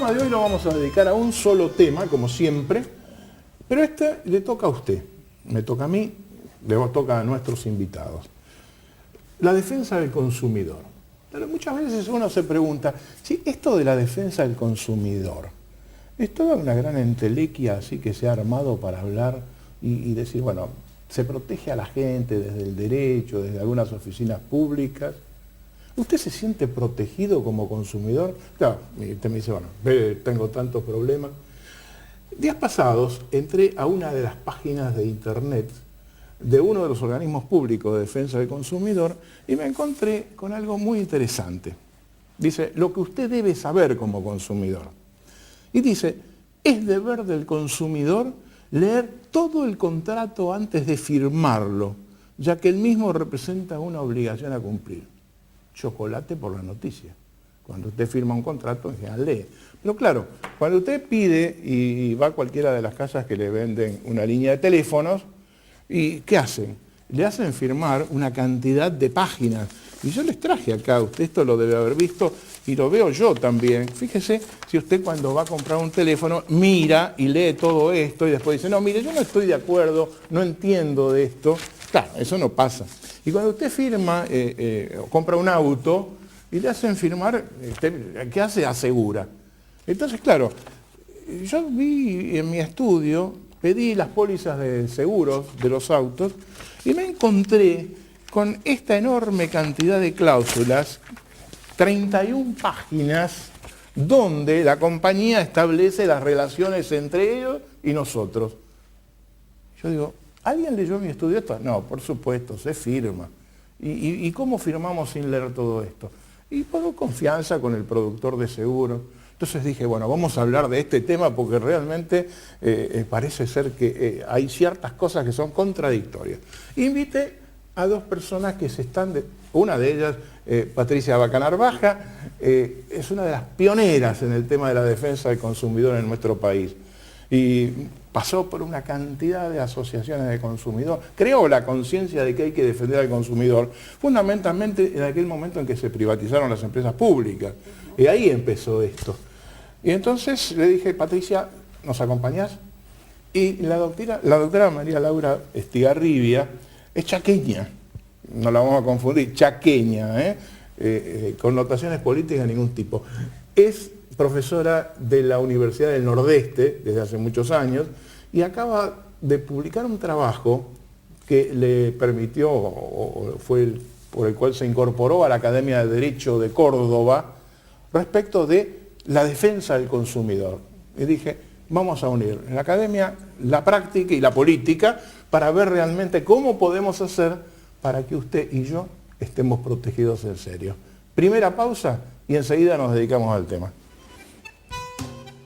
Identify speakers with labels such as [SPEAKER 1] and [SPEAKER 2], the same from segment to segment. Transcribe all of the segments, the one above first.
[SPEAKER 1] programa de hoy lo vamos a dedicar a un solo tema, como siempre, pero este le toca a usted, me toca a mí, le toca a nuestros invitados. La defensa del consumidor. Pero muchas veces uno se pregunta, si esto de la defensa del consumidor es toda una gran entelequia así que se ha armado para hablar y decir, bueno, se protege a la gente desde el derecho, desde algunas oficinas públicas. ¿Usted se siente protegido como consumidor? Claro, usted me dice, bueno, tengo tantos problemas. Días pasados entré a una de las páginas de internet de uno de los organismos públicos de defensa del consumidor y me encontré con algo muy interesante. Dice, lo que usted debe saber como consumidor. Y dice, es deber del consumidor leer todo el contrato antes de firmarlo, ya que el mismo representa una obligación a cumplir. Chocolate por la noticia. Cuando usted firma un contrato, en general lee. Pero claro, cuando usted pide y va a cualquiera de las casas que le venden una línea de teléfonos, ¿y qué hacen? Le hacen firmar una cantidad de páginas. Y yo les traje acá, usted esto lo debe haber visto y lo veo yo también. Fíjese si usted cuando va a comprar un teléfono mira y lee todo esto y después dice, no, mire, yo no estoy de acuerdo, no entiendo de esto. Claro, eso no pasa. Y cuando usted firma o compra un auto y le hacen firmar, ¿qué hace? Asegura. Entonces, claro, yo vi en mi estudio, pedí las pólizas de seguros de los autos y me encontré con esta enorme cantidad de cláusulas, 31 páginas, donde la compañía establece las relaciones entre ellos y nosotros. Yo digo, ¿alguien leyó mi estudio esto? No, por supuesto, se firma. ¿Y cómo firmamos sin leer todo esto? Y por confianza con el productor de seguros. Entonces dije, bueno, vamos a hablar de este tema porque realmente parece ser que hay ciertas cosas que son contradictorias. Invité a dos personas que una de ellas, Patricia Bacanar Baja, es una de las pioneras en el tema de la defensa del consumidor en nuestro país. Y pasó por una cantidad de asociaciones de consumidor, creó la conciencia de que hay que defender al consumidor, fundamentalmente en aquel momento en que se privatizaron las empresas públicas. Y ahí empezó esto. Y entonces le dije, Patricia, ¿nos acompañás? Y la doctora María Laura Estigarribia es chaqueña, no la vamos a confundir, chaqueña, connotaciones políticas de ningún tipo. Es profesora de la Universidad del Nordeste desde hace muchos años y acaba de publicar un trabajo que le permitió, o fue por el cual se incorporó a la Academia de Derecho de Córdoba, respecto de la defensa del consumidor. Y dije, vamos a unir en la academia la práctica y la política para ver realmente cómo podemos hacer para que usted y yo estemos protegidos en serio. Primera pausa y enseguida nos dedicamos al tema.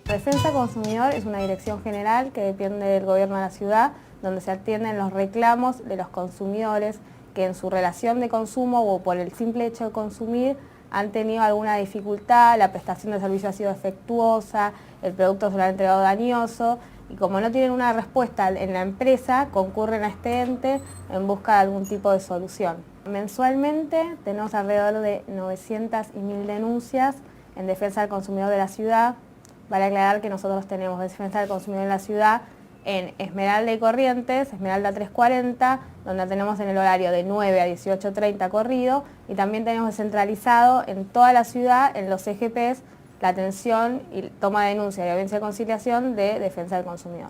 [SPEAKER 2] La defensa del consumidor es una dirección general que depende del gobierno de la ciudad, donde se atienden los reclamos de los consumidores que en su relación de consumo o por el simple hecho de consumir han tenido alguna dificultad, la prestación de servicio ha sido defectuosa, el producto se lo ha entregado dañoso y como no tienen una respuesta en la empresa, concurren a este ente en busca de algún tipo de solución. Mensualmente tenemos alrededor de 900 y 1000 denuncias en defensa del consumidor de la ciudad. Vale aclarar que nosotros tenemos defensa del consumidor en la ciudad en Esmeralda y Corrientes, Esmeralda 340, donde tenemos en el horario de 9 a 18:30 corrido, y también tenemos descentralizado en toda la ciudad, en los EGPs, la atención y toma de denuncia y audiencia de conciliación de defensa del consumidor.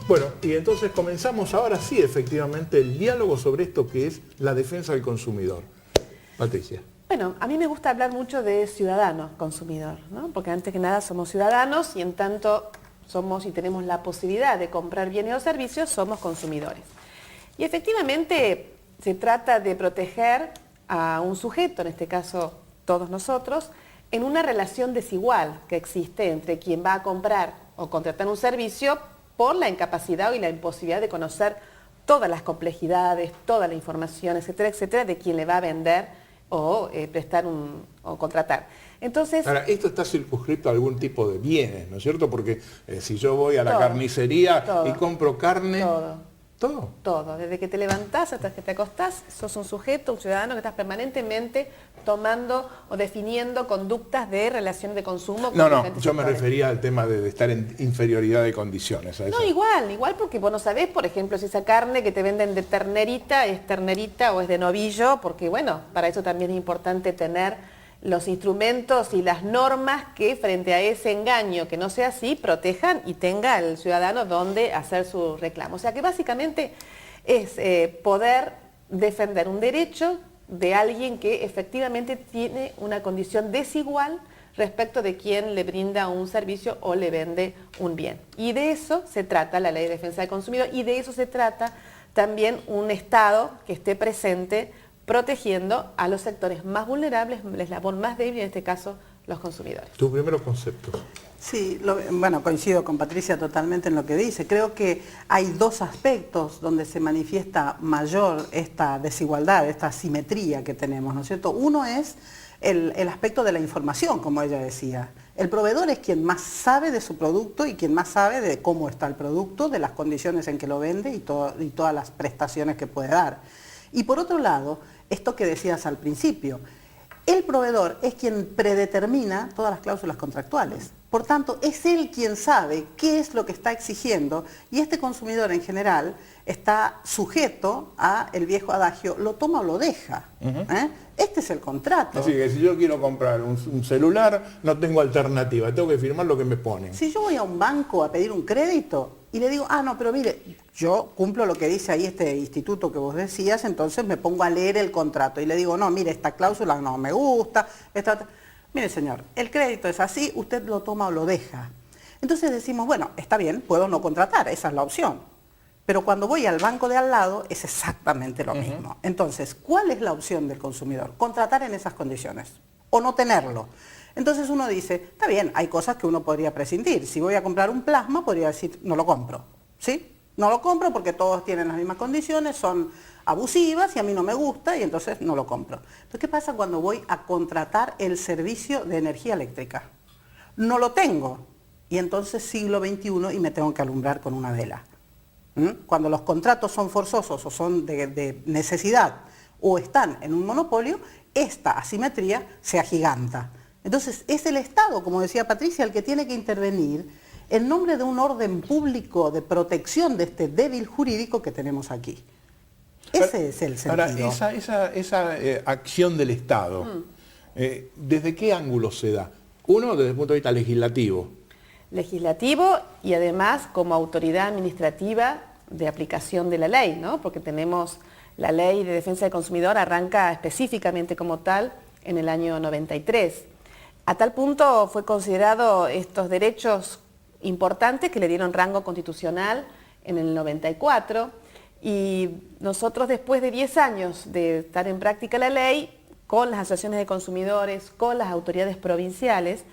[SPEAKER 1] Bueno, y entonces comenzamos ahora sí, efectivamente, el diálogo sobre esto que es la defensa del consumidor. Patricia.
[SPEAKER 3] Bueno, a mí me gusta hablar mucho de ciudadano consumidor, ¿no? Porque antes que nada somos ciudadanos y en tanto somos y tenemos la posibilidad de comprar bienes o servicios, somos consumidores. Y efectivamente se trata de proteger a un sujeto, en este caso todos nosotros, en una relación desigual que existe entre quien va a comprar o contratar un servicio por la incapacidad y la imposibilidad de conocer todas las complejidades, toda la información, etcétera, etcétera, de quien le va a vender o prestar o contratar. Entonces,
[SPEAKER 1] ahora, esto está circunscrito a algún tipo de bienes, ¿no es cierto? Porque si yo voy a la
[SPEAKER 3] todo,
[SPEAKER 1] carnicería
[SPEAKER 3] todo,
[SPEAKER 1] y compro carne...
[SPEAKER 3] todo.
[SPEAKER 1] ¿Todo?
[SPEAKER 3] Todo, desde que te levantás hasta que te acostás, sos un sujeto, un ciudadano que estás permanentemente tomando o definiendo conductas de relación de consumo. Con
[SPEAKER 1] No,
[SPEAKER 3] diferentes
[SPEAKER 1] yo me
[SPEAKER 3] sectores.
[SPEAKER 1] refería al tema de estar en inferioridad de condiciones. A eso.
[SPEAKER 3] No, igual porque vos no sabés, por ejemplo, si esa carne que te venden de ternerita es ternerita o es de novillo, porque bueno, para eso también es importante tener los instrumentos y las normas que frente a ese engaño que no sea así, protejan y tenga el ciudadano donde hacer su reclamo. O sea que básicamente es poder defender un derecho de alguien que efectivamente tiene una condición desigual respecto de quien le brinda un servicio o le vende un bien. Y de eso se trata la Ley de Defensa del Consumidor y de eso se trata también un Estado que esté presente protegiendo a los sectores más vulnerables, el eslabón más débil, en este caso, los consumidores.
[SPEAKER 1] Tus primeros conceptos.
[SPEAKER 4] Sí, bueno, coincido con Patricia totalmente en lo que dice. Creo que hay dos aspectos donde se manifiesta mayor esta desigualdad, esta asimetría que tenemos, ¿no es cierto? Uno es el aspecto de la información, como ella decía. El proveedor es quien más sabe de su producto y quien más sabe de cómo está el producto, de las condiciones en que lo vende y todas las prestaciones que puede dar. Y por otro lado, esto que decías al principio, el proveedor es quien predetermina todas las cláusulas contractuales. Por tanto, es él quien sabe qué es lo que está exigiendo y este consumidor en general está sujeto a el viejo adagio, lo toma o lo deja. Este es el contrato.
[SPEAKER 1] Así que si yo quiero comprar un celular, no tengo alternativa, tengo que firmar lo que me ponen.
[SPEAKER 4] Si yo voy a un banco a pedir un crédito y le digo, no, pero mire, yo cumplo lo que dice ahí este instituto que vos decías, entonces me pongo a leer el contrato y le digo, no, mire, esta cláusula no me gusta, mire señor, el crédito es así, usted lo toma o lo deja. Entonces decimos, bueno, está bien, puedo no contratar, esa es la opción. Pero cuando voy al banco de al lado es exactamente lo mismo. Entonces, ¿cuál es la opción del consumidor? Contratar en esas condiciones o no tenerlo. Entonces uno dice, está bien, hay cosas que uno podría prescindir. Si voy a comprar un plasma, podría decir, no lo compro. ¿Sí? No lo compro porque todos tienen las mismas condiciones, son abusivas y a mí no me gusta y entonces no lo compro. Pero ¿qué pasa cuando voy a contratar el servicio de energía eléctrica? No lo tengo y entonces siglo XXI y me tengo que alumbrar con una vela. Cuando los contratos son forzosos o son de necesidad o están en un monopolio, esta asimetría se agiganta. Entonces es el Estado, como decía Patricia, el que tiene que intervenir en nombre de un orden público de protección de este débil jurídico que tenemos aquí. Ese es el sentido.
[SPEAKER 1] Ahora, esa acción del Estado, ¿desde qué ángulo se da? Uno, desde el punto de vista legislativo.
[SPEAKER 3] Legislativo y además como autoridad administrativa de aplicación de la ley, ¿no? Porque tenemos la Ley de Defensa del Consumidor, arranca específicamente como tal en el año 93. A tal punto fue considerado estos derechos importantes que le dieron rango constitucional en el 94 y nosotros después de 10 años de estar en práctica la ley, con las asociaciones de consumidores, con las autoridades provinciales,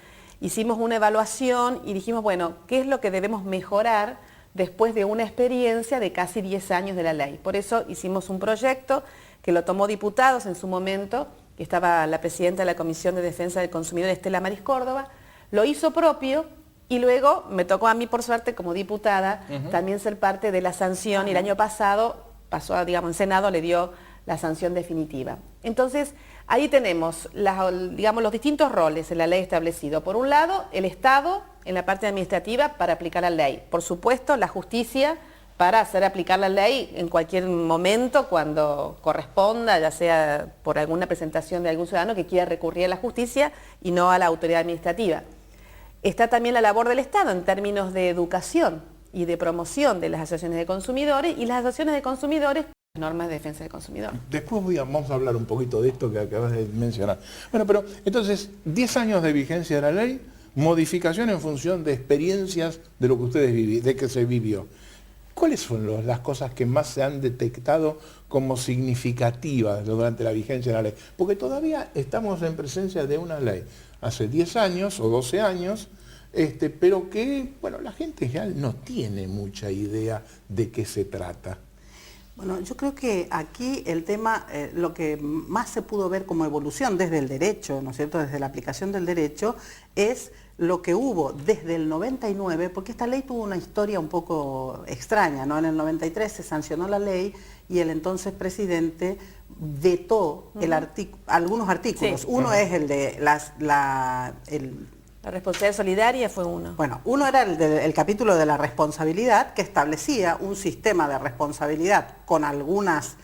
[SPEAKER 3] hicimos una evaluación y dijimos, bueno, ¿qué es lo que debemos mejorar después de una experiencia de casi 10 años de la ley? Por eso hicimos un proyecto que lo tomó diputados en su momento, que estaba la presidenta de la Comisión de Defensa del Consumidor, Estela Maris Córdoba, lo hizo propio y luego me tocó a mí, por suerte, como diputada, también ser parte de la sanción y el año pasado pasó, digamos, en Senado le dio la sanción definitiva. Entonces, ahí tenemos los distintos roles en la ley establecido. Por un lado, el Estado en la parte administrativa para aplicar la ley. Por supuesto, la justicia para hacer aplicar la ley en cualquier momento cuando corresponda, ya sea por alguna presentación de algún ciudadano que quiera recurrir a la justicia y no a la autoridad administrativa. Está también la labor del Estado en términos de educación y de promoción de las asociaciones de consumidores y las asociaciones de consumidores normas de defensa del consumidor.
[SPEAKER 1] Después vamos a hablar un poquito de esto que acabas de mencionar. Bueno, pero entonces, 10 años de vigencia de la ley, modificación en función de experiencias de lo que ustedes de que se vivió. ¿Cuáles son las cosas que más se han detectado como significativas durante la vigencia de la ley? Porque todavía estamos en presencia de una ley hace 10 años o 12 años, pero que, bueno, la gente ya no tiene mucha idea de qué se trata.
[SPEAKER 4] Bueno, yo creo que aquí el tema, lo que más se pudo ver como evolución desde el derecho, ¿no es cierto?, desde la aplicación del derecho, es lo que hubo desde el 99, porque esta ley tuvo una historia un poco extraña, ¿no? En el 93 se sancionó la ley y el entonces presidente vetó algunos artículos.
[SPEAKER 3] Sí.
[SPEAKER 4] Uno es el de
[SPEAKER 3] La responsabilidad solidaria fue uno.
[SPEAKER 4] Bueno, uno era el capítulo de la responsabilidad, que establecía un sistema de responsabilidad con algunos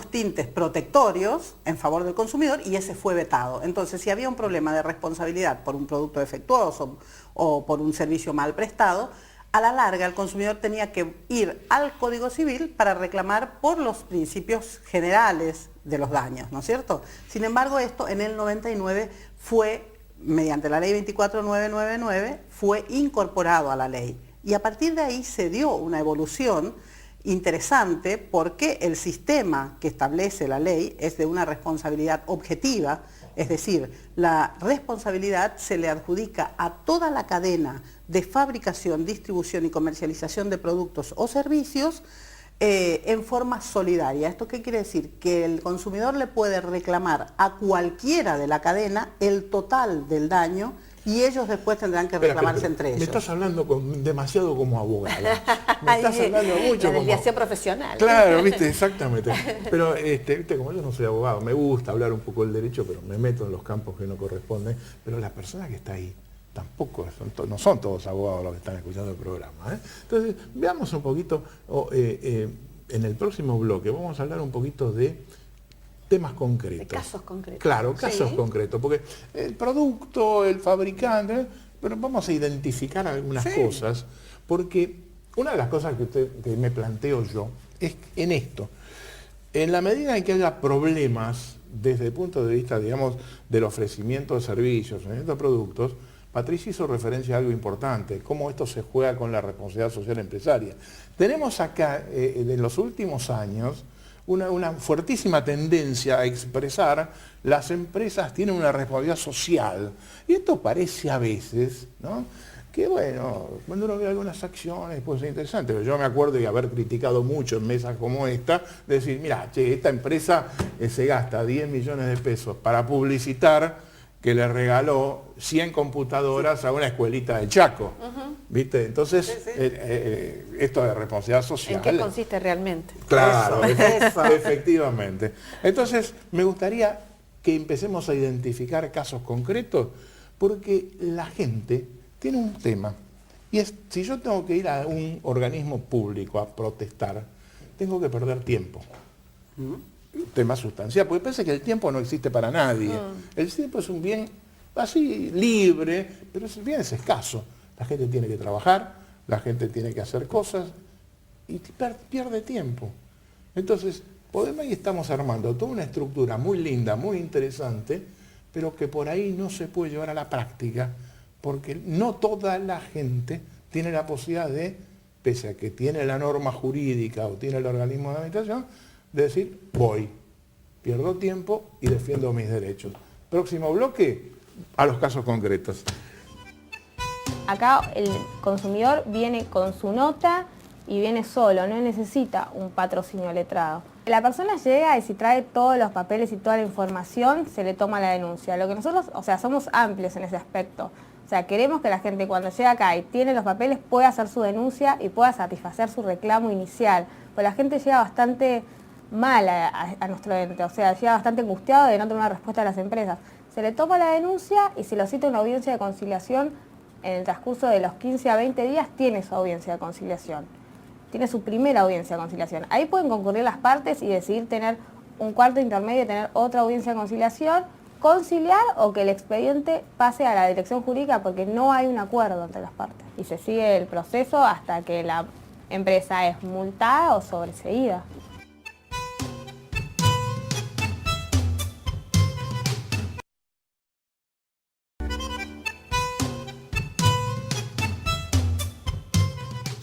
[SPEAKER 4] tintes protectorios en favor del consumidor, y ese fue vetado. Entonces, si había un problema de responsabilidad por un producto defectuoso o por un servicio mal prestado, a la larga el consumidor tenía que ir al Código Civil para reclamar por los principios generales de los daños, ¿no es cierto? Sin embargo, esto en el 99 fue, mediante la ley 24999, fue incorporado a la ley. Y a partir de ahí se dio una evolución interesante, porque el sistema que establece la ley es de una responsabilidad objetiva, es decir, la responsabilidad se le adjudica a toda la cadena de fabricación, distribución y comercialización de productos o servicios en forma solidaria. ¿Esto qué quiere decir? Que el consumidor le puede reclamar a cualquiera de la cadena el total del daño, y ellos después tendrán que reclamarse entre ellos.
[SPEAKER 1] Me estás hablando demasiado como abogada. Me estás hablando mucho
[SPEAKER 3] la
[SPEAKER 1] como...
[SPEAKER 3] desviación profesional.
[SPEAKER 1] Claro, viste, exactamente. Pero, viste, como yo no soy abogado, me gusta hablar un poco del derecho, pero me meto en los campos que no corresponden. Pero la persona que está ahí tampoco no son todos abogados los que están escuchando el programa, ¿eh? Entonces, veamos un poquito, en el próximo bloque vamos a hablar un poquito de temas concretos.
[SPEAKER 3] De casos concretos.
[SPEAKER 1] Claro, casos concretos, porque el producto, el fabricante, pero vamos a identificar algunas cosas, porque una de las cosas que me planteo yo es en esto. En la medida en que haya problemas desde el punto de vista, digamos, del ofrecimiento de servicios, de productos, Patricia hizo referencia a algo importante, cómo esto se juega con la responsabilidad social empresaria. Tenemos acá, en los últimos años, una fuertísima tendencia a expresar las empresas tienen una responsabilidad social. Y esto parece a veces, ¿no?, que bueno, cuando uno ve algunas acciones puede ser interesante, pero yo me acuerdo de haber criticado mucho en mesas como esta, de decir, mira, che, esta empresa se gasta 10 millones de pesos para publicitar que le regaló 100 computadoras a una escuelita de Chaco. ¿Viste? Entonces, esto es responsabilidad social.
[SPEAKER 3] ¿En qué consiste realmente?
[SPEAKER 1] Claro, efectivamente. Entonces, me gustaría que empecemos a identificar casos concretos, porque la gente tiene un tema. Y es, si yo tengo que ir a un organismo público a protestar, tengo que perder tiempo. Un tema sustancial, porque parece que el tiempo no existe para nadie. El tiempo es un bien así libre, pero el bien es escaso. La gente tiene que trabajar, la gente tiene que hacer cosas y pierde tiempo. Entonces, podemos y estamos armando toda una estructura muy linda, muy interesante, pero que por ahí no se puede llevar a la práctica, porque no toda la gente tiene la posibilidad de, pese a que tiene la norma jurídica o tiene el organismo de administración, de decir, voy, pierdo tiempo y defiendo mis derechos. Próximo bloque, a los casos concretos.
[SPEAKER 2] Acá el consumidor viene con su nota y viene solo, no necesita un patrocinio letrado. La persona llega y si trae todos los papeles y toda la información, se le toma la denuncia. Lo que nosotros, somos amplios en ese aspecto. O sea, queremos que la gente cuando llega acá y tiene los papeles pueda hacer su denuncia y pueda satisfacer su reclamo inicial. Pues la gente llega bastante mal a nuestro ente, o sea, llega bastante angustiado de no tener una respuesta de las empresas. Se le toma la denuncia y se lo cita a una audiencia de conciliación. En el transcurso de los 15 a 20 días tiene su audiencia de conciliación. Tiene su primera audiencia de conciliación. Ahí pueden concurrir las partes y decidir tener un cuarto intermedio y tener otra audiencia de conciliación, conciliar o que el expediente pase a la dirección jurídica porque no hay un acuerdo entre las partes. Y se sigue el proceso hasta que la empresa es multada o sobreseída.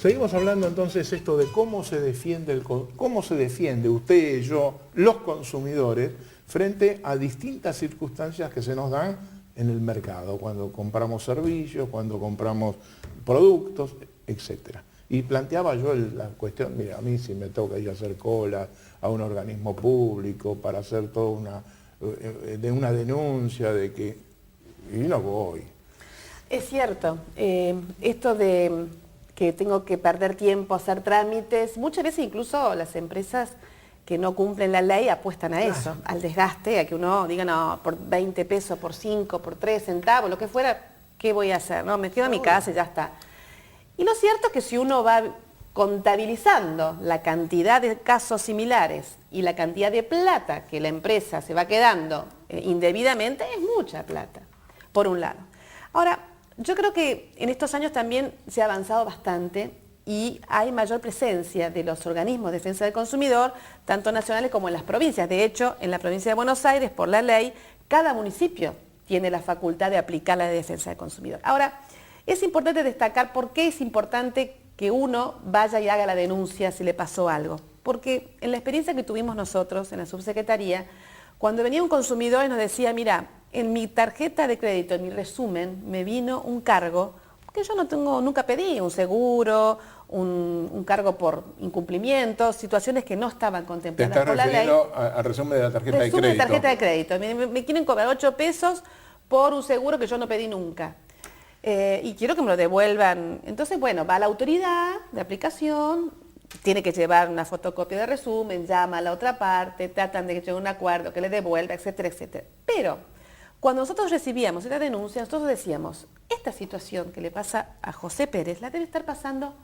[SPEAKER 1] Seguimos hablando entonces esto de cómo se defiende usted, yo, los consumidores, frente a distintas circunstancias que se nos dan en el mercado, cuando compramos servicios, cuando compramos productos, etc. Y planteaba yo la cuestión, mira, a mí si me toca ir a hacer cola a un organismo público para hacer toda una denuncia de que... Y no voy.
[SPEAKER 3] Es cierto, esto de que tengo que perder tiempo, hacer trámites, muchas veces incluso las empresas que no cumplen la ley apuestan a eso, al desgaste, a que uno diga, no, por 20 pesos, por 5, por 3 centavos, lo que fuera, ¿qué voy a hacer? No, me quedo en mi casa y ya está. Y lo cierto es que si uno va contabilizando la cantidad de casos similares y la cantidad de plata que la empresa se va quedando indebidamente, es mucha plata, por un lado. Ahora, yo creo que en estos años también se ha avanzado bastante y hay mayor presencia de los organismos de defensa del consumidor, tanto nacionales como en las provincias. De hecho, en la provincia de Buenos Aires, por la ley, cada municipio tiene la facultad de aplicar la defensa del consumidor. Ahora, es importante destacar por qué es importante que uno vaya y haga la denuncia si le pasó algo. Porque en la experiencia que tuvimos nosotros en la subsecretaría, cuando venía un consumidor y nos decía, mira, en mi tarjeta de crédito, en mi resumen, me vino un cargo que yo nunca pedí, un seguro, un cargo por incumplimiento, situaciones que no estaban contempladas por la ley.
[SPEAKER 1] ¿Te estás refiriendo al resumen de la tarjeta de crédito?
[SPEAKER 3] Resumen de tarjeta de crédito. Me quieren cobrar 8 pesos por un seguro que yo no pedí nunca. Y quiero que me lo devuelvan. Entonces, bueno, va a la autoridad de aplicación, tiene que llevar una fotocopia de resumen, llama a la otra parte, tratan de que llegue un acuerdo, que le devuelva, etcétera, etcétera. Pero cuando nosotros recibíamos esta denuncia, nosotros decíamos, esta situación que le pasa a José Pérez la debe estar pasando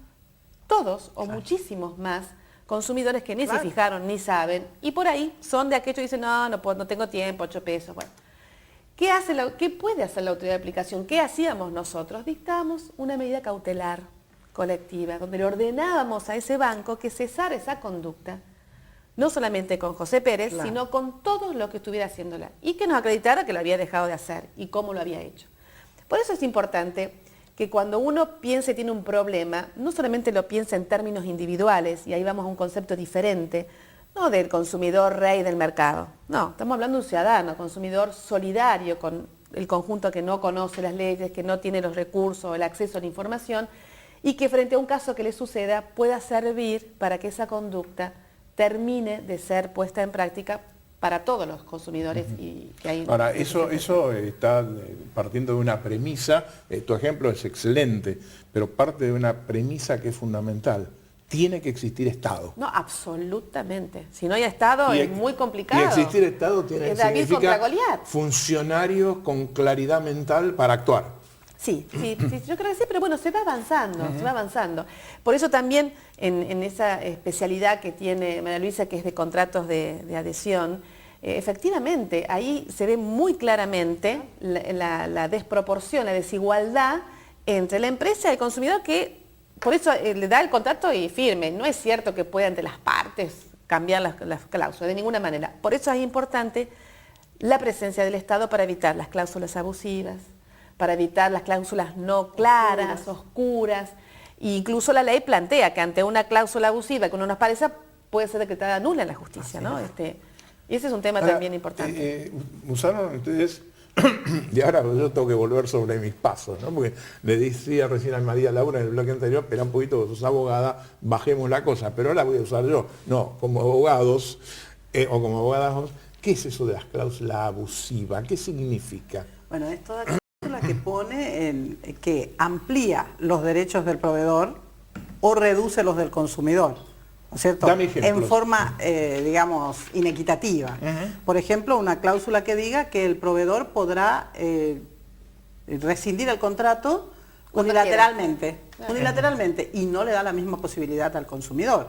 [SPEAKER 3] todos o muchísimos más consumidores que ni se fijaron, ni saben, y por ahí son de aquellos que dicen, no tengo tiempo, 8 pesos, bueno. ¿Qué puede hacer la autoridad de aplicación? ¿Qué hacíamos nosotros? Dictábamos una medida cautelar colectiva, donde le ordenábamos a ese banco que cesara esa conducta, no solamente con José Pérez, sino con todos los que estuviera haciéndola, y que nos acreditara que lo había dejado de hacer y cómo lo había hecho. Por eso es importante que cuando uno piense tiene un problema, no solamente lo piense en términos individuales, y ahí vamos a un concepto diferente, no del consumidor rey del mercado, no, estamos hablando de un ciudadano, consumidor solidario con el conjunto que no conoce las leyes, que no tiene los recursos, el acceso a la información, y que frente a un caso que le suceda pueda servir para que esa conducta termine de ser puesta en práctica para todos los consumidores. Y que hay.
[SPEAKER 1] Ahora, eso está partiendo de una premisa, tu ejemplo es excelente, pero parte de una premisa que es fundamental. Tiene que existir Estado.
[SPEAKER 3] No, absolutamente. Si no hay Estado es muy complicado.
[SPEAKER 1] Y existir Estado significa
[SPEAKER 3] Goliat.
[SPEAKER 1] Funcionarios con claridad mental para actuar.
[SPEAKER 3] Sí, yo creo que sí, pero bueno, se va avanzando, Por eso también en esa especialidad que tiene María Luisa, que es de contratos de adhesión, efectivamente, ahí se ve muy claramente la desproporción, la desigualdad entre la empresa y el consumidor, que por eso le da el contrato y firme. No es cierto que pueda entre las partes cambiar las cláusulas, de ninguna manera. Por eso es importante la presencia del Estado para evitar las cláusulas abusivas, para evitar las cláusulas no claras, oscuras. E incluso la ley plantea que ante una cláusula abusiva que uno nos parezca, puede ser decretada nula en la justicia, ¿no? Y ese es un tema también importante.
[SPEAKER 1] Usaron ustedes, y ahora yo tengo que volver sobre mis pasos, ¿no? Porque le decía recién a María Laura en el bloque anterior, espera un poquito, vos sos abogada, bajemos la cosa, pero ahora voy a usar yo. No, como abogados o como abogadas, ¿qué es eso de las cláusulas abusivas? ¿Qué significa?
[SPEAKER 4] Bueno, es toda cláusula que pone que amplía los derechos del proveedor o reduce los del consumidor, ¿no es cierto?
[SPEAKER 1] Dame ejemplos.
[SPEAKER 4] En forma, digamos, inequitativa. Por ejemplo, una cláusula que diga que el proveedor podrá rescindir el contrato unilateralmente, y no le da la misma posibilidad al consumidor.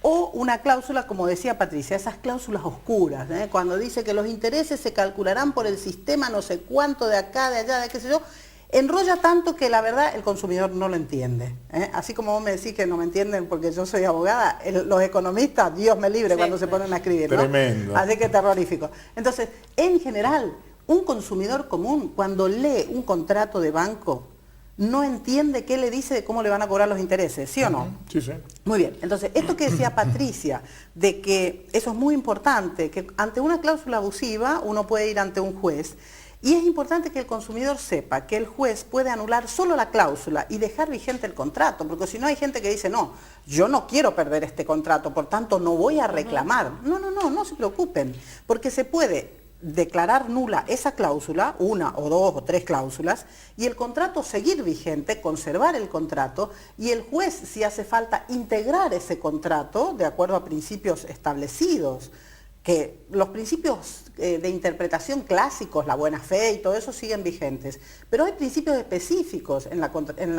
[SPEAKER 4] O una cláusula, como decía Patricia, esas cláusulas oscuras, cuando dice que los intereses se calcularán por el sistema no sé cuánto de acá, de allá, de qué sé yo, enrolla tanto que la verdad el consumidor no lo entiende. Así como vos me decís que no me entienden porque yo soy abogada, los economistas, Dios me libre, cuando se ponen a escribir, ¿no?
[SPEAKER 1] Tremendo.
[SPEAKER 4] Así que terrorífico. Entonces, en general, un consumidor común, cuando lee un contrato de banco, no entiende qué le dice de cómo le van a cobrar los intereses, ¿sí o no?
[SPEAKER 1] Sí, sí.
[SPEAKER 4] Muy bien, entonces esto que decía Patricia, de que eso es muy importante, que ante una cláusula abusiva uno puede ir ante un juez, Y es importante que el consumidor sepa que el juez puede anular solo la cláusula y dejar vigente el contrato, porque si no hay gente que dice, no, yo no quiero perder este contrato, por tanto no voy a reclamar. No se preocupen, porque se puede declarar nula esa cláusula, una o dos o tres cláusulas, y el contrato seguir vigente, conservar el contrato, y el juez, si hace falta, integrar ese contrato de acuerdo a principios establecidos, que los principios de interpretación clásicos, la buena fe y todo eso siguen vigentes, pero hay principios específicos en la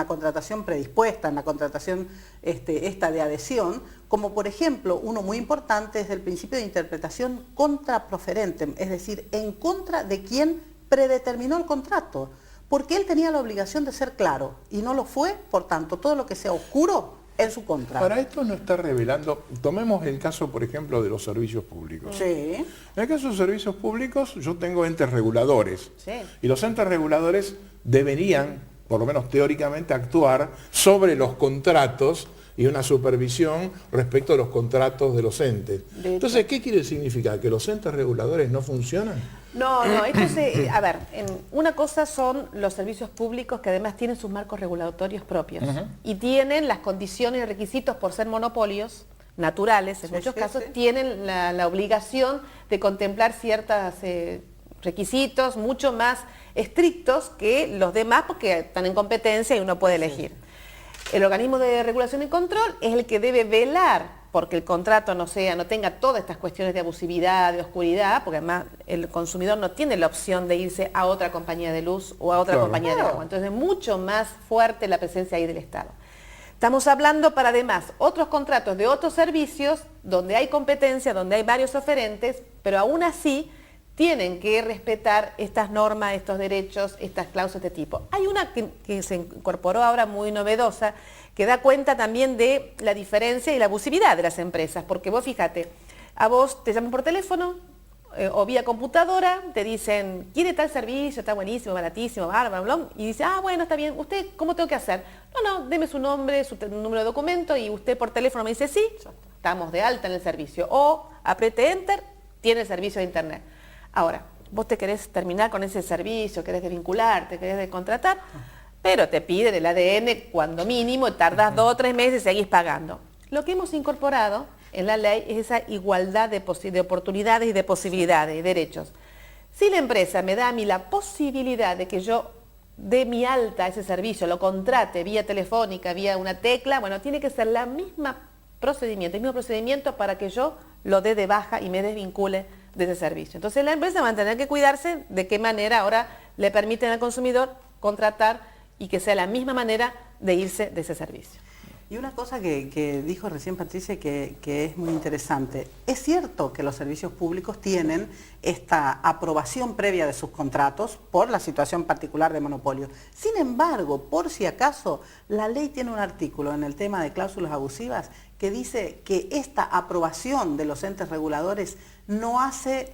[SPEAKER 4] contratación predispuesta, en la contratación esta de adhesión, como por ejemplo, uno muy importante es el principio de interpretación contraproferente, es decir, en contra de quien predeterminó el contrato, porque él tenía la obligación de ser claro y no lo fue, por tanto, todo lo que sea oscuro en su contra.
[SPEAKER 1] Para esto no está revelando, tomemos el caso, por ejemplo, de los servicios públicos.
[SPEAKER 4] Sí.
[SPEAKER 1] En el caso de los servicios públicos, yo tengo entes reguladores.
[SPEAKER 3] Sí.
[SPEAKER 1] Y los entes reguladores deberían, por lo menos teóricamente, actuar sobre los contratos y una supervisión respecto a los contratos de los entes. Entonces, ¿qué quiere significar? ¿Que los entes reguladores no funcionan?
[SPEAKER 3] No, esto a ver, una cosa son los servicios públicos que además tienen sus marcos regulatorios propios y tienen las condiciones y requisitos por ser monopolios naturales, en muchos casos tienen la obligación de contemplar ciertos requisitos mucho más estrictos que los demás porque están en competencia y uno puede elegir. El organismo de regulación y control es el que debe velar porque el contrato no tenga todas estas cuestiones de abusividad, de oscuridad, porque además el consumidor no tiene la opción de irse a otra compañía de luz o a otra compañía de agua. Entonces es mucho más fuerte la presencia ahí del Estado. Estamos hablando para además otros contratos de otros servicios donde hay competencia, donde hay varios oferentes, pero aún así tienen que respetar estas normas, estos derechos, estas cláusulas de tipo. Hay una que se incorporó ahora muy novedosa, que da cuenta también de la diferencia y la abusividad de las empresas, porque vos fíjate, a vos te llaman por teléfono o vía computadora, te dicen, ¿quiere tal servicio? Está buenísimo, baratísimo, bla, y dice, bueno, está bien, ¿usted cómo tengo que hacer? No, deme su nombre, su número de documento, y usted por teléfono me dice, sí, estamos de alta en el servicio, o apriete Enter, tiene el servicio de Internet. Ahora, vos te querés terminar con ese servicio, querés desvincularte, querés descontratar, pero te piden el ADN cuando mínimo, tardás 2 o 3 meses y seguís pagando. Lo que hemos incorporado en la ley es esa igualdad de oportunidades y de posibilidades y derechos. Si la empresa me da a mí la posibilidad de que yo dé mi alta a ese servicio, lo contrate vía telefónica, vía una tecla, bueno, tiene que ser el mismo procedimiento para que yo lo dé de baja y me desvincule de ese servicio. Entonces la empresa va a tener que cuidarse de qué manera ahora le permiten al consumidor contratar y que sea la misma manera de irse de ese servicio.
[SPEAKER 4] Y una cosa que dijo recién Patricia que es muy interesante. Es cierto que los servicios públicos tienen esta aprobación previa de sus contratos por la situación particular de monopolio. Sin embargo, por si acaso, la ley tiene un artículo en el tema de cláusulas abusivas que dice que esta aprobación de los entes reguladores no hace,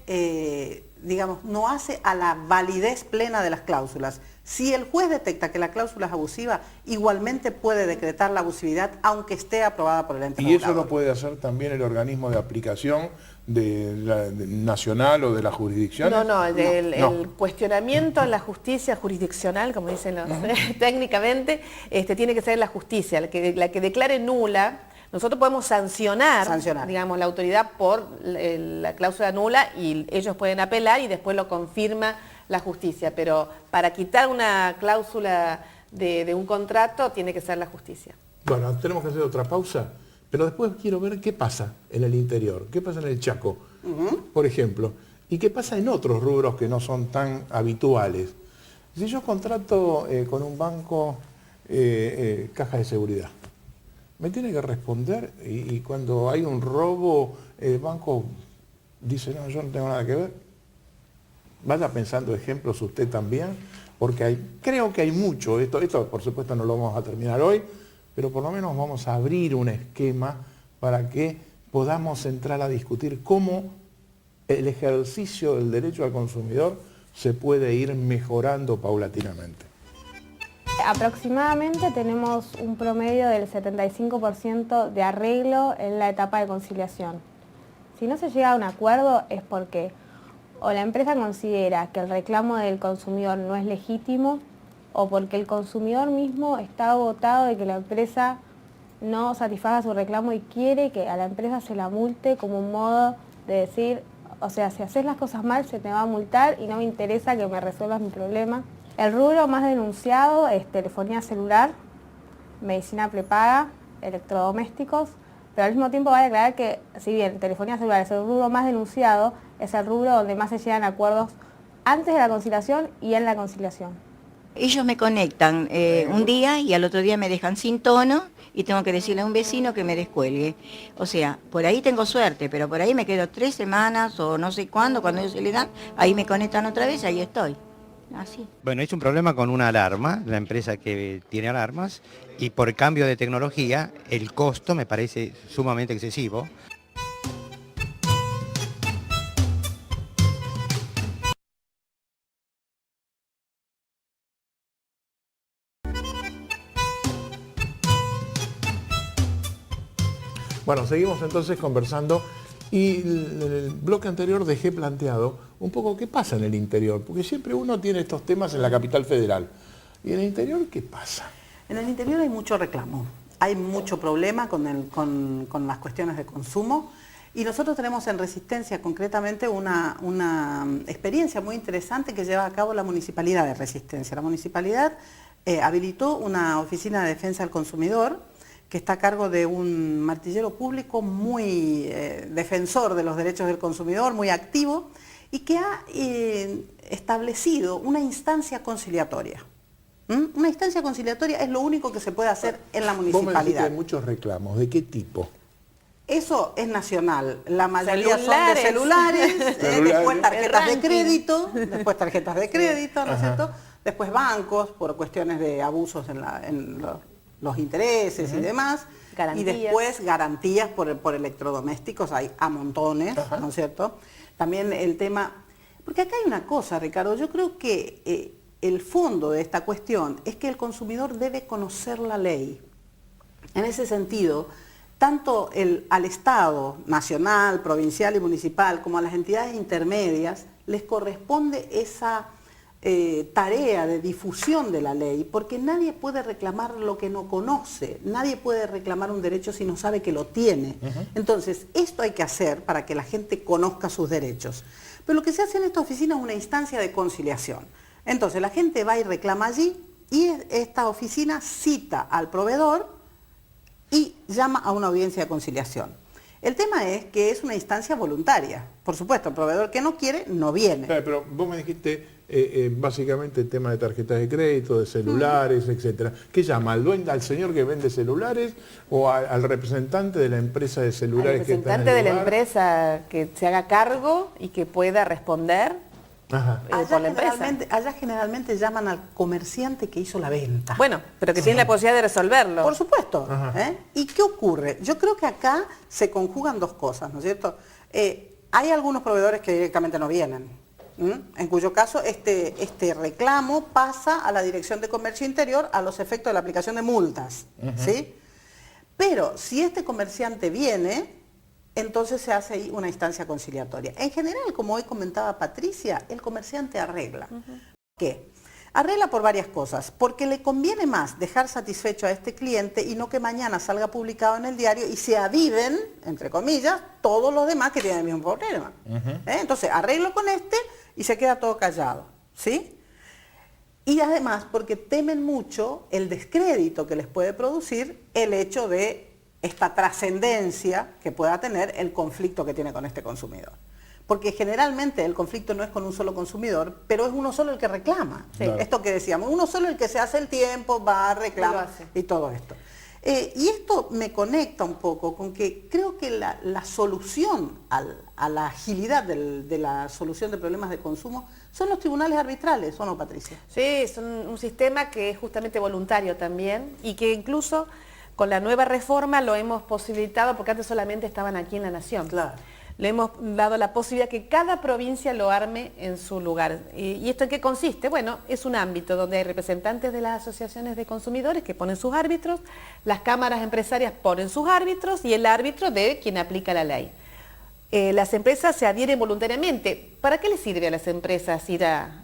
[SPEAKER 4] no hace a la validez plena de las cláusulas. Si el juez detecta que la cláusula es abusiva, igualmente puede decretar la abusividad aunque esté aprobada por el ente regulador.
[SPEAKER 1] ¿Y eso lo puede hacer también el organismo de aplicación nacional o de la jurisdicción?
[SPEAKER 3] No, el cuestionamiento en la justicia jurisdiccional, como dicen los técnicamente, tiene que ser la justicia, la que declare nula. Nosotros podemos sancionar, digamos, la autoridad por la cláusula nula y ellos pueden apelar y después lo confirma la justicia, pero para quitar una cláusula de un contrato tiene que ser la justicia.
[SPEAKER 1] Bueno, tenemos que hacer otra pausa, pero después quiero ver qué pasa en el interior, qué pasa en el Chaco, por ejemplo, y qué pasa en otros rubros que no son tan habituales. Si yo contrato con un banco caja de seguridad, me tiene que responder y cuando hay un robo, el banco dice, no, yo no tengo nada que ver. Vaya pensando ejemplos usted también, porque creo que hay mucho, esto por supuesto no lo vamos a terminar hoy, pero por lo menos vamos a abrir un esquema para que podamos entrar a discutir cómo el ejercicio del derecho al consumidor se puede ir mejorando paulatinamente.
[SPEAKER 2] Aproximadamente tenemos un promedio del 75% de arreglo en la etapa de conciliación. Si no se llega a un acuerdo es porque o la empresa considera que el reclamo del consumidor no es legítimo, o porque el consumidor mismo está agotado de que la empresa no satisfaga su reclamo y quiere que a la empresa se la multe como un modo de decir, o sea, si haces las cosas mal se te va a multar y no me interesa que me resuelvas mi problema. El rubro más denunciado es telefonía celular, medicina prepaga, electrodomésticos, pero al mismo tiempo vale aclarar que si bien telefonía celular es el rubro más denunciado, es el rubro donde más se llegan a acuerdos antes de la conciliación y en la conciliación.
[SPEAKER 5] Ellos me conectan un día y al otro día me dejan sin tono y tengo que decirle a un vecino que me descuelgue. O sea, por ahí tengo suerte, pero por ahí me quedo 3 semanas o no sé cuándo, cuando ellos se le dan, ahí me conectan otra vez, ahí estoy. Así.
[SPEAKER 6] Bueno, es un problema con una alarma, la empresa que tiene alarmas, y por el cambio de tecnología, el costo me parece sumamente excesivo.
[SPEAKER 1] Bueno, seguimos entonces conversando y en el bloque anterior dejé planteado un poco qué pasa en el interior, porque siempre uno tiene estos temas en la capital federal. ¿Y en el interior qué pasa?
[SPEAKER 4] En el interior hay mucho reclamo, hay mucho problema con las cuestiones de consumo y nosotros tenemos en Resistencia concretamente una experiencia muy interesante que lleva a cabo la Municipalidad de Resistencia. La Municipalidad habilitó una oficina de defensa del consumidor que está a cargo de un martillero público muy defensor de los derechos del consumidor, muy activo, y que ha establecido una instancia conciliatoria. Una instancia conciliatoria es lo único que se puede hacer en la municipalidad.
[SPEAKER 1] Vos me dijiste que hay muchos reclamos, ¿de qué tipo?
[SPEAKER 4] Eso es nacional, la mayoría son de celulares, después tarjetas de crédito, ¿no es cierto? Después bancos por cuestiones de abusos en los intereses y demás.
[SPEAKER 3] Garantías.
[SPEAKER 4] Y después garantías por electrodomésticos, hay a montones, ¿no es cierto? También el tema, porque acá hay una cosa, Ricardo, yo creo que el fondo de esta cuestión es que el consumidor debe conocer la ley. En ese sentido, tanto al Estado nacional, provincial y municipal, como a las entidades intermedias, les corresponde esa tarea de difusión de la ley, porque nadie puede reclamar lo que no conoce, nadie puede reclamar un derecho si no sabe que lo tiene. Entonces, esto hay que hacer para que la gente conozca sus derechos. Pero lo que se hace en esta oficina es una instancia de conciliación. Entonces, la gente va y reclama allí y esta oficina cita al proveedor y llama a una audiencia de conciliación. El tema es que es una instancia voluntaria. Por supuesto, el proveedor que no quiere, no viene.
[SPEAKER 1] Pero vos me dijiste básicamente el tema de tarjetas de crédito, de celulares, etcétera. ¿Qué llama? ¿Al señor que vende celulares o al representante de la empresa de celulares?
[SPEAKER 3] Al representante de la empresa que se haga cargo y que pueda responder por la empresa.
[SPEAKER 4] Allá generalmente llaman al comerciante que hizo la venta.
[SPEAKER 3] Bueno, pero que tiene la posibilidad de resolverlo.
[SPEAKER 4] Por supuesto. ¿Y qué ocurre? Yo creo que acá se conjugan dos cosas, ¿no es cierto? Hay algunos proveedores que directamente no vienen, en cuyo caso este reclamo pasa a la Dirección de Comercio Interior a los efectos de la aplicación de multas, ¿sí? Pero si este comerciante viene, entonces se hace ahí una instancia conciliatoria. En general, como hoy comentaba Patricia, el comerciante arregla. ¿Por qué? Arregla por varias cosas, porque le conviene más dejar satisfecho a este cliente y no que mañana salga publicado en el diario y se aviven, entre comillas, todos los demás que tienen el mismo problema. Entonces, arreglo con este y se queda todo callado, ¿sí? Y además, porque temen mucho el descrédito que les puede producir el hecho de esta trascendencia que pueda tener el conflicto que tiene con este consumidor. Porque generalmente el conflicto no es con un solo consumidor, pero es uno solo el que reclama. Sí. Claro. Esto que decíamos, uno solo el que se hace el tiempo, va, reclama y todo esto. Y esto me conecta un poco con que creo que la solución a la agilidad de la solución de problemas de consumo son los tribunales arbitrales, ¿o no, Patricia?
[SPEAKER 3] Sí, son un sistema que es justamente voluntario también y que incluso con la nueva reforma lo hemos posibilitado porque antes solamente estaban aquí en la Nación.
[SPEAKER 4] Claro.
[SPEAKER 3] Le hemos dado la posibilidad que cada provincia lo arme en su lugar. ¿Y esto en qué consiste? Bueno, es un ámbito donde hay representantes de las asociaciones de consumidores que ponen sus árbitros, las cámaras empresarias ponen sus árbitros y el árbitro de quien aplica la ley. las empresas se adhieren voluntariamente. ¿Para qué les sirve a las empresas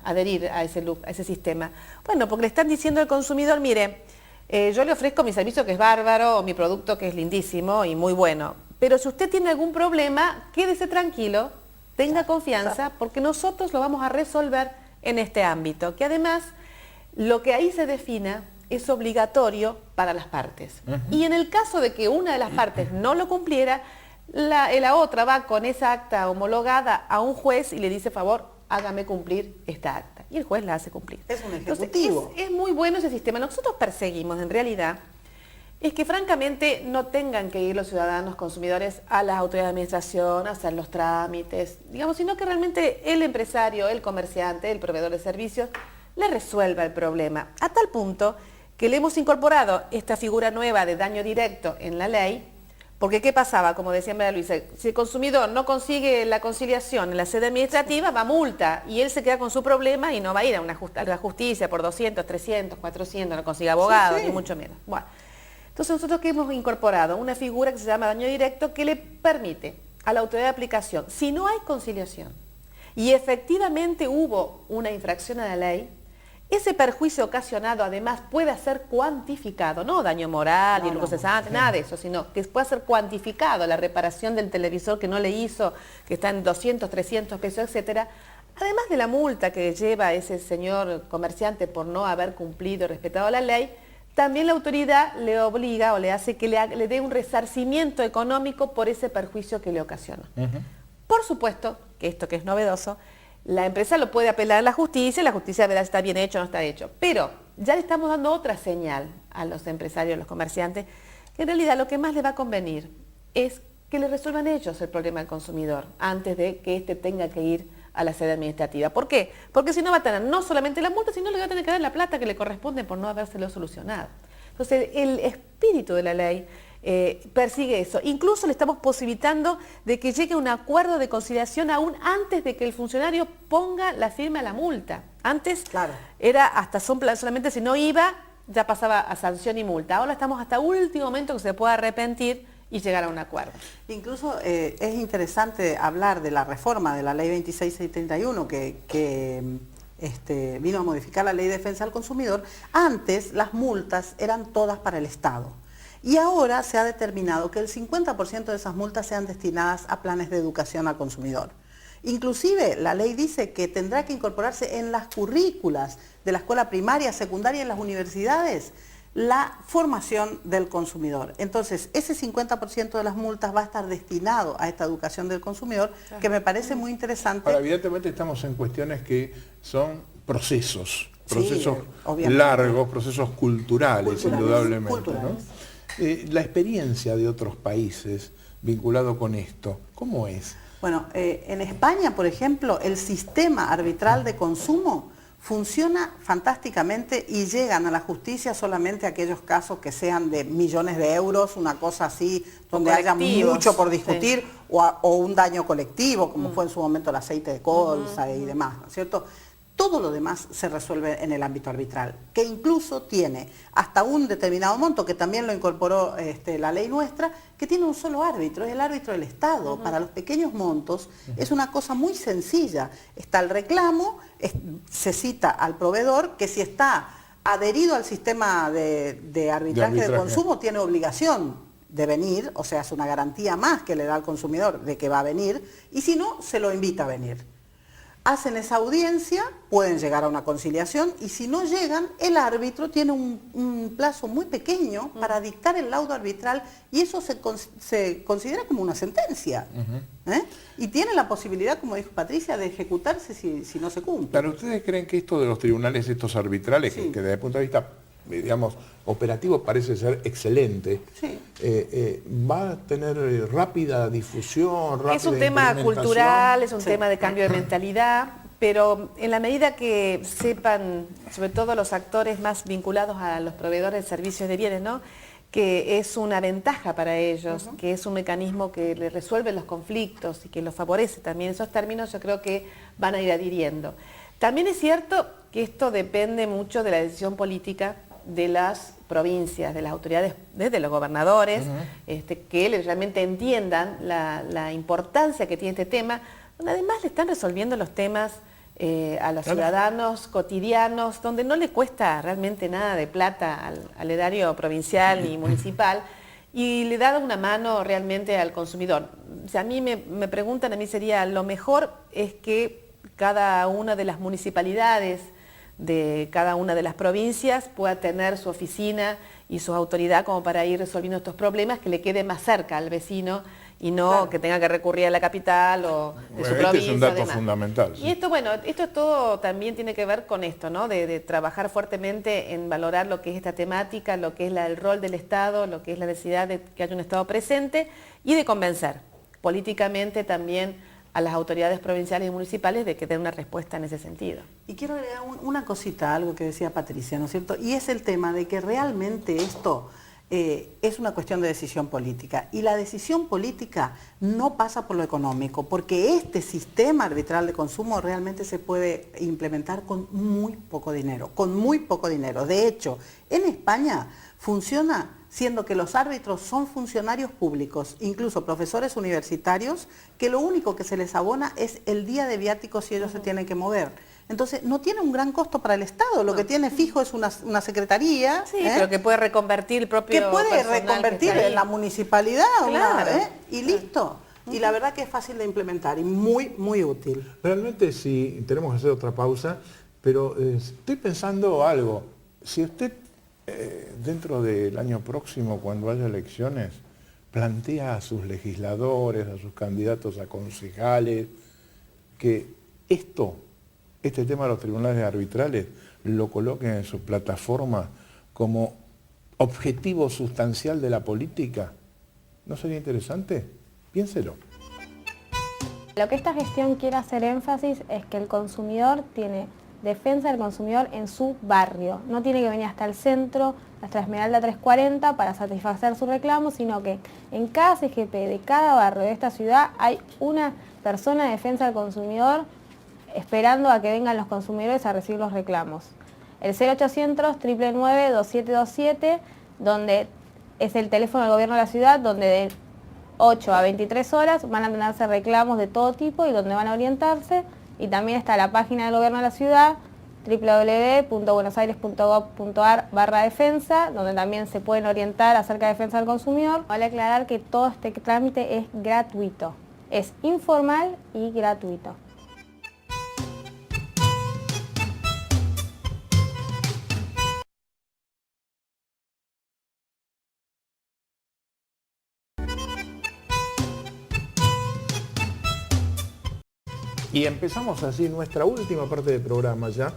[SPEAKER 3] adherir a ese sistema? Bueno, porque le están diciendo al consumidor, mire, yo le ofrezco mi servicio que es bárbaro o mi producto que es lindísimo y muy bueno, pero si usted tiene algún problema, quédese tranquilo, tenga confianza, porque nosotros lo vamos a resolver en este ámbito, que además lo que ahí se defina es obligatorio para las partes. Y en el caso de que una de las partes no lo cumpliera, la otra va con esa acta homologada a un juez y le dice, favor, hágame cumplir esta acta. Y el juez la hace cumplir.
[SPEAKER 4] Es un ejecutivo.
[SPEAKER 3] Entonces, es muy bueno ese sistema. Nosotros perseguimos, en realidad, es que francamente no tengan que ir los ciudadanos consumidores a las autoridades de administración a hacer los trámites, digamos, sino que realmente el empresario, el comerciante, el proveedor de servicios, le resuelva el problema. A tal punto que le hemos incorporado esta figura nueva de daño directo en la ley. Porque ¿qué pasaba? Como decía María Luisa, si el consumidor no consigue la conciliación en la sede administrativa, va a multa y él se queda con su problema y no va a ir a la justicia por 200, 300, 400, no consigue abogado, ni mucho menos. Bueno, entonces nosotros que hemos incorporado una figura que se llama daño directo que le permite a la autoridad de aplicación, si no hay conciliación y efectivamente hubo una infracción a la ley, ese perjuicio ocasionado además puede ser cuantificado, no daño moral y lucro cesante, nada de eso, sino que puede ser cuantificado la reparación del televisor que no le hizo, que está en 200, 300 pesos, etcétera. Además de la multa que lleva ese señor comerciante por no haber cumplido y respetado la ley, también la autoridad le obliga o le hace que le dé un resarcimiento económico por ese perjuicio que le ocasionó. Por supuesto que esto que es novedoso, la empresa lo puede apelar a la justicia verá si está bien hecho o no está hecho. Pero ya le estamos dando otra señal a los empresarios, a los comerciantes, que en realidad lo que más les va a convenir es que le resuelvan ellos el problema al consumidor antes de que éste tenga que ir a la sede administrativa. ¿Por qué? Porque si no va a tener no solamente la multa, sino le va a tener que dar la plata que le corresponde por no habérselo solucionado. Entonces, el espíritu de la ley persigue eso. Incluso le estamos posibilitando de que llegue a un acuerdo de conciliación aún antes de que el funcionario ponga la firma a la multa. Antes era hasta solamente si no iba, ya pasaba a sanción y multa. Ahora estamos hasta último momento que se pueda arrepentir y llegar a un acuerdo.
[SPEAKER 4] Incluso es interesante hablar de la reforma de la ley 26631 que vino a modificar la ley de defensa del consumidor. Antes las multas eran todas para el Estado. Y ahora se ha determinado que el 50% de esas multas sean destinadas a planes de educación al consumidor. Inclusive la ley dice que tendrá que incorporarse en las currículas de la escuela primaria, secundaria y en las universidades la formación del consumidor. Entonces, ese 50% de las multas va a estar destinado a esta educación del consumidor, que me parece muy interesante.
[SPEAKER 1] Ahora, evidentemente estamos en cuestiones que son procesos
[SPEAKER 4] obviamente.
[SPEAKER 1] Largos, procesos culturales indudablemente, ¿no? La experiencia de otros países vinculado con esto, ¿cómo es?
[SPEAKER 4] Bueno, en España, por ejemplo, el sistema arbitral de consumo funciona fantásticamente y llegan a la justicia solamente aquellos casos que sean de millones de euros, una cosa así, donde haya mucho por discutir, o un daño colectivo, como fue en su momento el aceite de colza y demás, ¿no es cierto? Todo lo demás se resuelve en el ámbito arbitral, que incluso tiene hasta un determinado monto, que también lo incorporó la ley nuestra, que tiene un solo árbitro, es el árbitro del Estado. Para los pequeños montos es una cosa muy sencilla. Está el reclamo, se cita al proveedor, que si está adherido al sistema de arbitraje de consumo, tiene obligación de venir, o sea, es una garantía más que le da al consumidor de que va a venir, y si no, se lo invita a venir. Hacen esa audiencia, pueden llegar a una conciliación y si no llegan, el árbitro tiene un plazo muy pequeño para dictar el laudo arbitral y eso se considera como una sentencia. Y tiene la posibilidad, como dijo Patricia, de ejecutarse si no se cumple.
[SPEAKER 1] Pero ¿ustedes creen que esto de los tribunales, estos arbitrales, que desde el punto de vista, digamos, operativo parece ser excelente, va a tener rápida difusión, rápida
[SPEAKER 3] Es un tema cultural, es un tema de cambio de mentalidad, pero en la medida que sepan, sobre todo los actores más vinculados a los proveedores de servicios de bienes, ¿no?, que es una ventaja para ellos, que es un mecanismo que les resuelve los conflictos y que los favorece también, esos términos yo creo que van a ir adhiriendo. También es cierto que esto depende mucho de la decisión política de las provincias, de las autoridades, desde los gobernadores, que realmente entiendan la importancia que tiene este tema, donde además le están resolviendo los temas a los ciudadanos cotidianos, donde no le cuesta realmente nada de plata al erario provincial ni municipal, y le da una mano realmente al consumidor. Si a mí me preguntan, a mí sería, lo mejor es que cada una de las municipalidades de cada una de las provincias pueda tener su oficina y su autoridad como para ir resolviendo estos problemas, que le quede más cerca al vecino y no que tenga que recurrir a la capital o de su provincia.
[SPEAKER 1] Este es un dato fundamental.
[SPEAKER 3] Y esto, bueno, esto es todo, también tiene que ver con esto, ¿no? De trabajar fuertemente en valorar lo que es esta temática, lo que es el rol del Estado, lo que es la necesidad de que haya un Estado presente y de convencer políticamente también a las autoridades provinciales y municipales de que den una respuesta en ese sentido.
[SPEAKER 4] Y quiero agregar una cosita, algo que decía Patricia, ¿no es cierto? Y es el tema de que realmente esto es una cuestión de decisión política. Y la decisión política no pasa por lo económico, porque este sistema arbitral de consumo realmente se puede implementar con muy poco dinero, De hecho, en España funciona siendo que los árbitros son funcionarios públicos, incluso profesores universitarios, que lo único que se les abona es el día de viáticos si ellos se tienen que mover. Entonces, no tiene un gran costo para el Estado, lo que tiene fijo es una secretaría.
[SPEAKER 3] Sí, pero que puede reconvertir el propio
[SPEAKER 4] que puede reconvertir en la municipalidad,
[SPEAKER 3] claro.
[SPEAKER 4] Y listo. Y la verdad que es fácil de implementar y muy, muy útil.
[SPEAKER 1] Realmente sí, tenemos que hacer otra pausa, pero estoy pensando algo. Si usted dentro del año próximo, cuando haya elecciones, plantea a sus legisladores, a sus candidatos a concejales, que este tema de los tribunales arbitrales lo coloquen en su plataforma como objetivo sustancial de la política, ¿no sería interesante? Piénselo.
[SPEAKER 2] Lo que esta gestión quiere hacer énfasis es que el consumidor tiene defensa del consumidor en su barrio. No tiene que venir hasta el centro, hasta Esmeralda 340 para satisfacer su reclamo, sino que en cada CGP de cada barrio de esta ciudad hay una persona de defensa del consumidor esperando a que vengan los consumidores a recibir los reclamos. El 0800 999 2727, donde es el teléfono del gobierno de la ciudad, donde de 8 a 23 horas van a tenerse reclamos de todo tipo y donde van a orientarse. Y también está la página del gobierno de la ciudad, www.buenosaires.gov.ar/defensa, donde también se pueden orientar acerca de defensa del consumidor. Vale aclarar que todo este trámite es gratuito, es informal y gratuito.
[SPEAKER 1] Y empezamos así nuestra última parte del programa ya,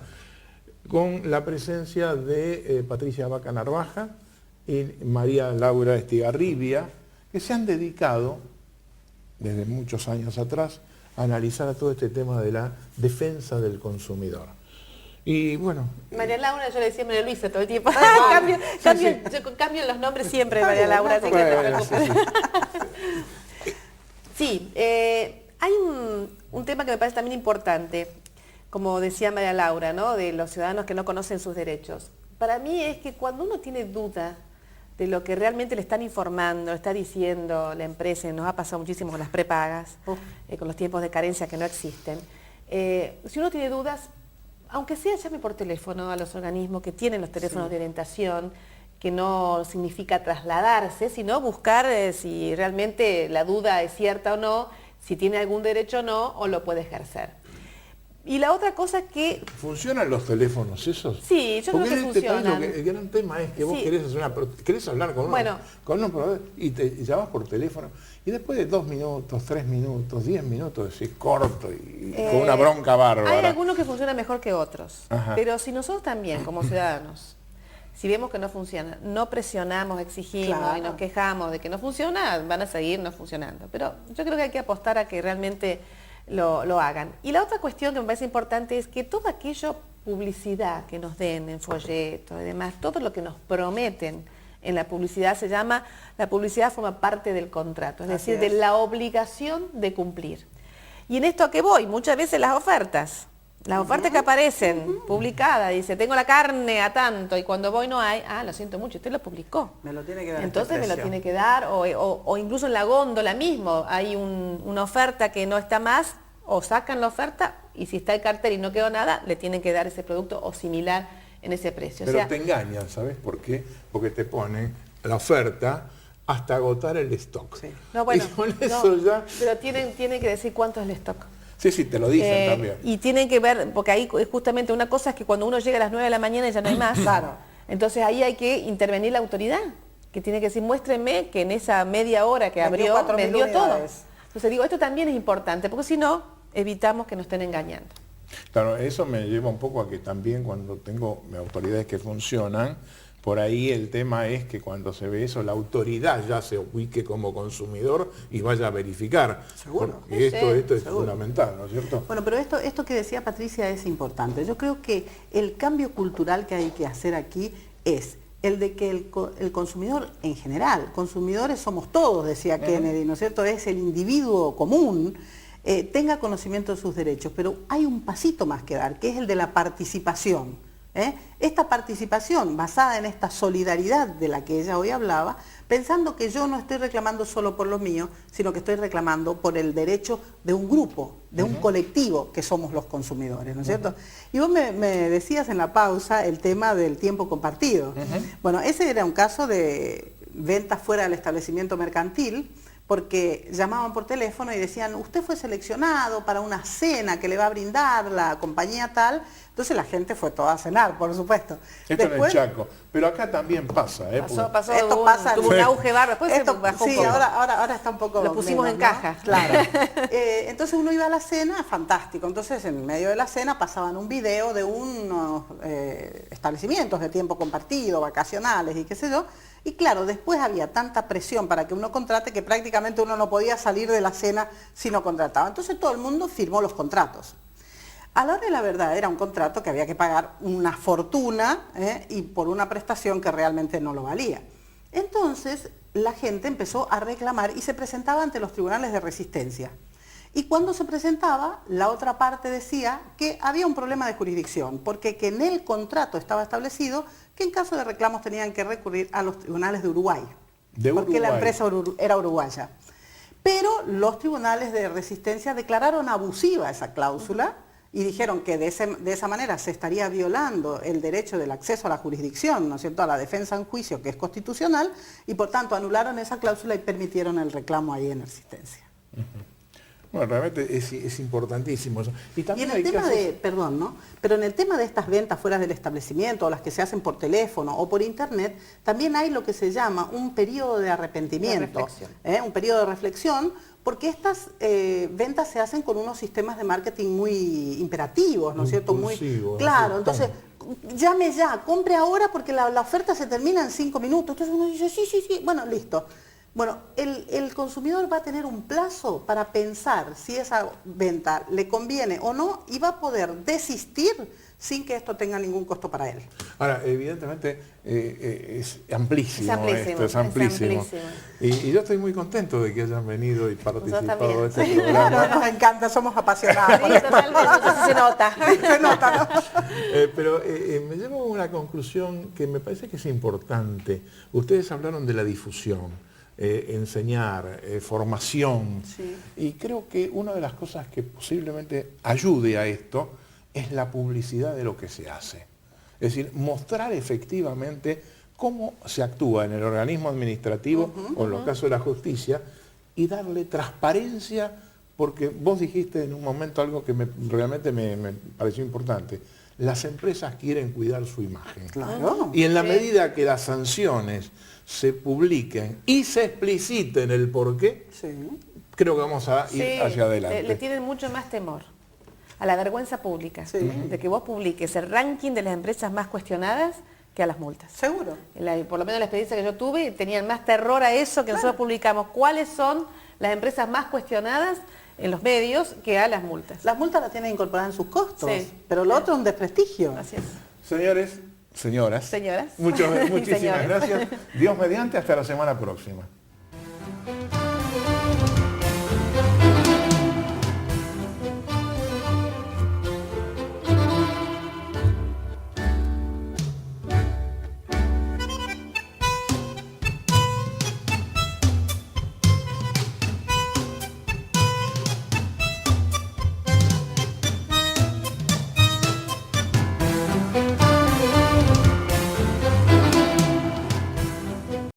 [SPEAKER 1] con la presencia de Patricia Vaca Narvaja y María Laura Estigarribia, que se han dedicado desde muchos años atrás a analizar todo este tema de la defensa del consumidor. Y bueno...
[SPEAKER 3] María Laura, yo le decía María Luisa todo el tiempo. Cambio los nombres siempre, María Laura, así que no te preocupes. Sí, hay un tema que me parece también importante, como decía María Laura, ¿no? De los ciudadanos que no conocen sus derechos. Para mí es que cuando uno tiene duda de lo que realmente le están informando, le está diciendo la empresa, y nos ha pasado muchísimo con las prepagas, con los tiempos de carencia que no existen, si uno tiene dudas, aunque sea llame por teléfono a los organismos que tienen los teléfonos de orientación, que no significa trasladarse, sino buscar si realmente la duda es cierta o no, si tiene algún derecho o no, o lo puede ejercer. Y la otra cosa que...
[SPEAKER 1] ¿Funcionan los teléfonos esos?
[SPEAKER 3] Sí, yo creo que funcionan.
[SPEAKER 1] El gran tema es que vos querés hablar con un proveedor y te llamás por teléfono y después de 2 minutos, 3 minutos, 10 minutos decís corto y con una bronca bárbara.
[SPEAKER 3] Hay algunos que funcionan mejor que otros, pero si nosotros también como ciudadanos, si vemos que no funciona, no presionamos, exigimos y nos quejamos de que no funciona, van a seguir no funcionando. Pero yo creo que hay que apostar a que realmente lo hagan. Y la otra cuestión que me parece importante es que toda aquella publicidad que nos den en folletos y demás, todo lo que nos prometen en la publicidad se llama, la publicidad forma parte del contrato, es decir, de la obligación de cumplir. Y en esto a qué voy, muchas veces las ofertas Las ofertas que aparecen, publicadas, dice, tengo la carne a tanto, y cuando voy no hay, lo siento mucho, usted lo publicó.
[SPEAKER 4] Me lo tiene que dar.
[SPEAKER 3] Entonces me lo tiene que dar, o incluso en la góndola mismo, hay una oferta que no está más, o sacan la oferta, y si está el cartel y no quedó nada, le tienen que dar ese producto o similar en ese precio.
[SPEAKER 1] Pero te engañan, ¿sabes por qué? Porque te ponen la oferta hasta agotar el stock.
[SPEAKER 4] Sí.
[SPEAKER 3] No, bueno,
[SPEAKER 1] y con eso ya...
[SPEAKER 3] pero tienen que decir cuánto es el stock.
[SPEAKER 1] Sí, te lo dicen también.
[SPEAKER 3] Y tienen que ver, porque ahí justamente una cosa es que cuando uno llega a las 9 de la mañana ya no hay más.
[SPEAKER 4] Claro.
[SPEAKER 3] Entonces ahí hay que intervenir la autoridad, que tiene que decir, muéstrenme que en esa media hora que
[SPEAKER 4] Vendió
[SPEAKER 3] abrió,
[SPEAKER 4] 4.000
[SPEAKER 3] vendió todo.
[SPEAKER 4] unidades.
[SPEAKER 3] Entonces digo, esto también es importante, porque si no, evitamos que nos estén engañando.
[SPEAKER 1] Claro, eso me lleva un poco a que también cuando tengo autoridades que funcionan, por ahí el tema es que cuando se ve eso, la autoridad ya se ubique como consumidor y vaya a verificar.
[SPEAKER 4] Seguro.
[SPEAKER 1] Porque esto es
[SPEAKER 4] seguro.
[SPEAKER 1] fundamental, ¿no es cierto?
[SPEAKER 4] Bueno, pero esto que decía Patricia es importante. Yo creo que el cambio cultural que hay que hacer aquí es el de que el consumidor en general, consumidores somos todos, decía Kennedy, ¿no es cierto? Es el individuo común, tenga conocimiento de sus derechos, pero hay un pasito más que dar, que es el de la participación. Esta participación basada en esta solidaridad de la que ella hoy hablaba, pensando que yo no estoy reclamando solo por lo mío, sino que estoy reclamando por el derecho de un grupo, de un colectivo que somos los consumidores, ¿no es cierto? Y vos me decías en la pausa el tema del tiempo compartido. Bueno, ese era un caso de ventas fuera del establecimiento mercantil, porque llamaban por teléfono y decían, usted fue seleccionado para una cena que le va a brindar la compañía tal. Entonces la gente fue toda a cenar, por supuesto.
[SPEAKER 1] Esto en el Chaco, pero acá también pasa.
[SPEAKER 3] Pasó,
[SPEAKER 4] Esto pasa,
[SPEAKER 3] tuvo un auge bárbaro, después
[SPEAKER 4] esto,
[SPEAKER 3] se bajó
[SPEAKER 4] sí,
[SPEAKER 3] un poco.
[SPEAKER 4] ahora está un poco
[SPEAKER 3] Lo pusimos
[SPEAKER 4] menos,
[SPEAKER 3] en
[SPEAKER 4] ¿no?
[SPEAKER 3] caja.
[SPEAKER 4] Claro. Entonces uno iba a la cena, fantástico. Entonces en medio de la cena pasaban un video de unos establecimientos de tiempo compartido, vacacionales y qué sé yo. Y claro, después había tanta presión para que uno contrate que prácticamente uno no podía salir de la cena si no contrataba. Entonces todo el mundo firmó los contratos. A la hora de la verdad era un contrato que había que pagar una fortuna y por una prestación que realmente no lo valía. Entonces la gente empezó a reclamar y se presentaba ante los tribunales de resistencia. Y cuando se presentaba, la otra parte decía que había un problema de jurisdicción, porque que en el contrato estaba establecido que en caso de reclamos tenían que recurrir a los tribunales de Uruguay, porque la empresa era uruguaya. Pero los tribunales de resistencia declararon abusiva esa cláusula y dijeron que de esa manera se estaría violando el derecho del acceso a la jurisdicción, ¿no es cierto?, a la defensa en juicio, que es constitucional, y por tanto anularon esa cláusula y permitieron el reclamo ahí en resistencia.
[SPEAKER 1] Bueno, realmente es importantísimo eso. Y también
[SPEAKER 4] en el
[SPEAKER 1] hay
[SPEAKER 4] tema
[SPEAKER 1] casos...
[SPEAKER 4] perdón, ¿no? Pero en el tema de estas ventas fuera del establecimiento, o las que se hacen por teléfono o por internet, también hay lo que se llama un periodo de arrepentimiento, un periodo de reflexión, porque estas ventas se hacen con unos sistemas de marketing muy imperativos, ¿no es cierto? Muy claro, entonces llame ya, compre ahora porque la oferta se termina en 5 minutos. Entonces uno dice, sí, bueno, listo. Bueno, el consumidor va a tener un plazo para pensar si esa venta le conviene o no y va a poder desistir sin que esto tenga ningún costo para él.
[SPEAKER 1] Ahora, evidentemente es amplísimo,
[SPEAKER 3] es amplísimo.
[SPEAKER 1] Y yo estoy muy contento de que hayan venido y participado de este programa.
[SPEAKER 4] Claro, nos encanta, somos apasionados.
[SPEAKER 3] Sí, totalmente, eso se nota.
[SPEAKER 4] Se nota, ¿no?
[SPEAKER 1] Pero me llevo a una conclusión que me parece que es importante. Ustedes hablaron de la difusión. Enseñar, formación.
[SPEAKER 4] Sí.
[SPEAKER 1] Y creo que una de las cosas que posiblemente ayude a esto es la publicidad de lo que se hace. Es decir, mostrar efectivamente cómo se actúa en el organismo administrativo o en los casos de la justicia y darle transparencia, porque vos dijiste en un momento algo que realmente me pareció importante. Las empresas quieren cuidar su imagen.
[SPEAKER 4] Claro.
[SPEAKER 1] Y en la medida que las sanciones se publiquen y se expliciten el porqué, creo que vamos a ir hacia adelante.
[SPEAKER 3] Le tienen mucho más temor a la vergüenza pública, de que vos publiques el ranking de las empresas más cuestionadas que a las multas.
[SPEAKER 4] Seguro.
[SPEAKER 3] Por lo menos la experiencia que yo tuve, tenían más terror a eso, que nosotros publicamos cuáles son las empresas más cuestionadas en los medios que a las multas.
[SPEAKER 4] Las multas las tienen incorporadas en sus costos, pero lo otro es un desprestigio.
[SPEAKER 3] Así es.
[SPEAKER 1] Señores, señoras, muchísimas gracias. Dios mediante, hasta la semana próxima.